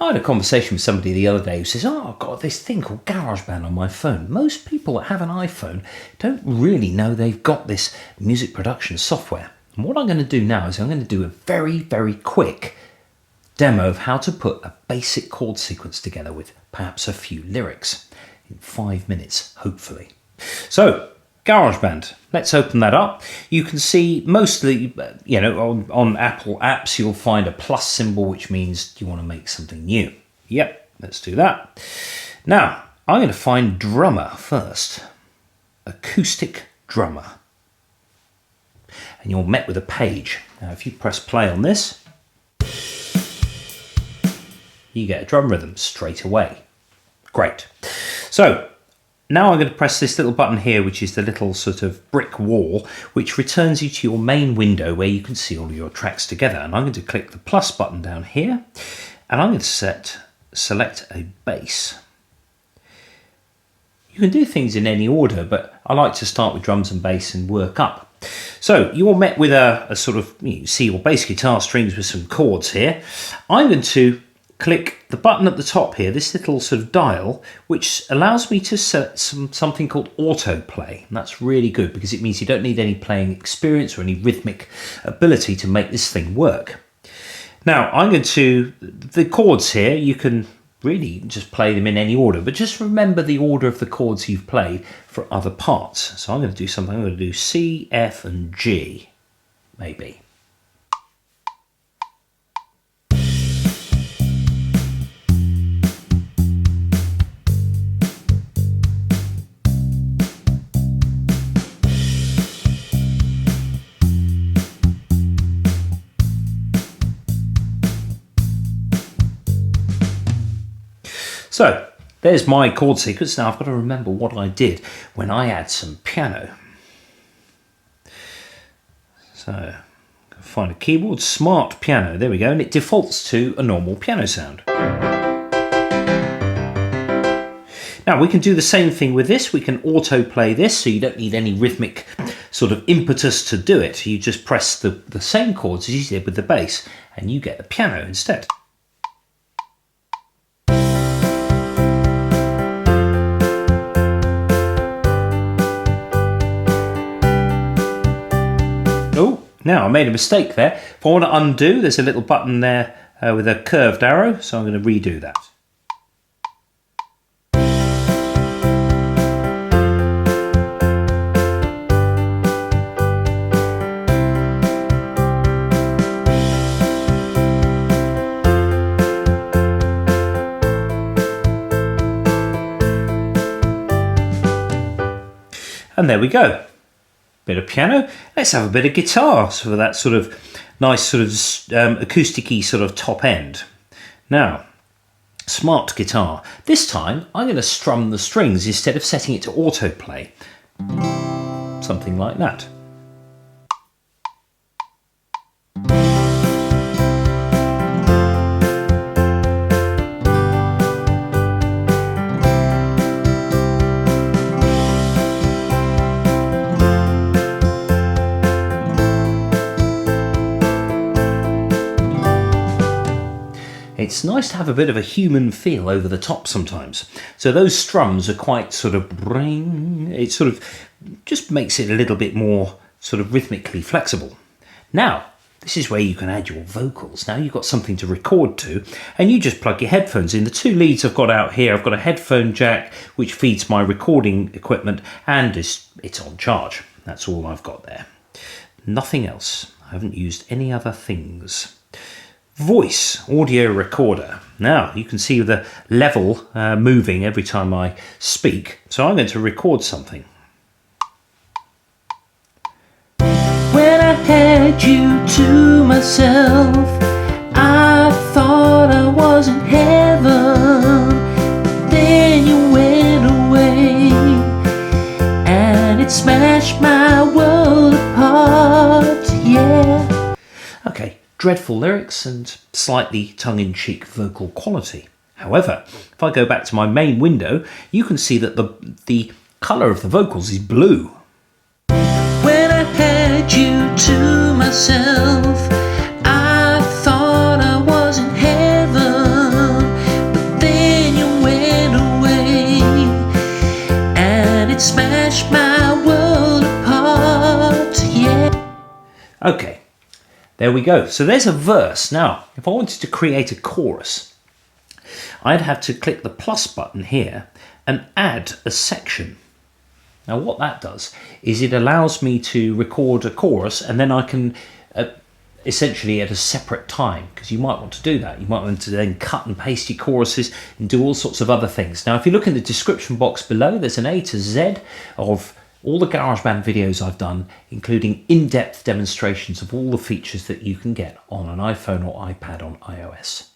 I had a conversation with somebody the other day who says, I've got this thing called GarageBand on my phone. Most people that have an iPhone don't really know they've got this music production software. And what I'm going to do now is I'm going to do a very, very quick demo of how to put a basic chord sequence together with perhaps a few lyrics in 5 minutes, hopefully. So, GarageBand. Let's open that up. You can see mostly, on Apple apps, you'll find a plus symbol, which means you want to make something new. Yep, let's do that. Now, I'm going to find drummer first. Acoustic drummer. And you're met with a page. Now, if you press play on this, you get a drum rhythm straight away. Great. So, now I'm going to press this little button here, which is the little sort of brick wall, which returns you to your main window where you can see all of your tracks together. And I'm going to click the plus button down here, and I'm going to select a bass. You can do things in any order, but I like to start with drums and bass and work up. So you're met with a sort of, you see your bass guitar strings with some chords here. I'm going to click the button at the top here, this little sort of dial, which allows me to set something called autoplay. And that's really good because it means you don't need any playing experience or any rhythmic ability to make this thing work. Now, I'm going to, the chords here, you can really just play them in any order, but just remember the order of the chords you've played for other parts. So I'm going to do something, I'm going to do C, F and G, maybe. So, there's my chord sequence. Now I've got to remember what I did when I add some piano. So, find a keyboard, smart piano, there we go, and it defaults to a normal piano sound. Now we can do the same thing with this. We can autoplay this, so you don't need any rhythmic sort of impetus to do it. You just press the same chords as you did with the bass, and you get the piano instead. Oh, now I made a mistake there. If I want to undo, there's a little button there with a curved arrow, so I'm going to redo that. And there we go. Bit of piano. Let's have a bit of guitar, so that sort of nice sort of acousticy sort of top end. Now, smart guitar. This time I'm going to strum the strings instead of setting it to autoplay. Something like that. It's nice to have a bit of a human feel over the top sometimes. So those strums are quite sort of ring. It sort of just makes it a little bit more sort of rhythmically flexible. Now, this is where you can add your vocals. Now you've got something to record to, and you just plug your headphones in. The two leads I've got out here, I've got a headphone jack which feeds my recording equipment, and it's on charge. That's all I've got there. Nothing else. I haven't used any other things. Voice audio recorder. Now you can see the level moving every time I speak, so I'm going to record something. When I had you to myself, I thought I was in heaven, but then you went away, and it smashed my world apart, yeah. Okay. Dreadful lyrics and slightly tongue-in-cheek vocal quality. However, if I go back to my main window, you can see that the colour of the vocals is blue. When I had you to myself, I thought I was in heaven, Okay, there we go. So there's a verse. Now, if I wanted to create a chorus, I'd have to click the plus button here and add a section. Now what that does is it allows me to record a chorus, and then I can essentially at a separate time, because you might want to do that. You might want to then cut and paste your choruses and do all sorts of other things. Now if you look in the description box below, there's an A to Z of all the GarageBand videos I've done, including in-depth demonstrations of all the features that you can get on an iPhone or iPad on iOS.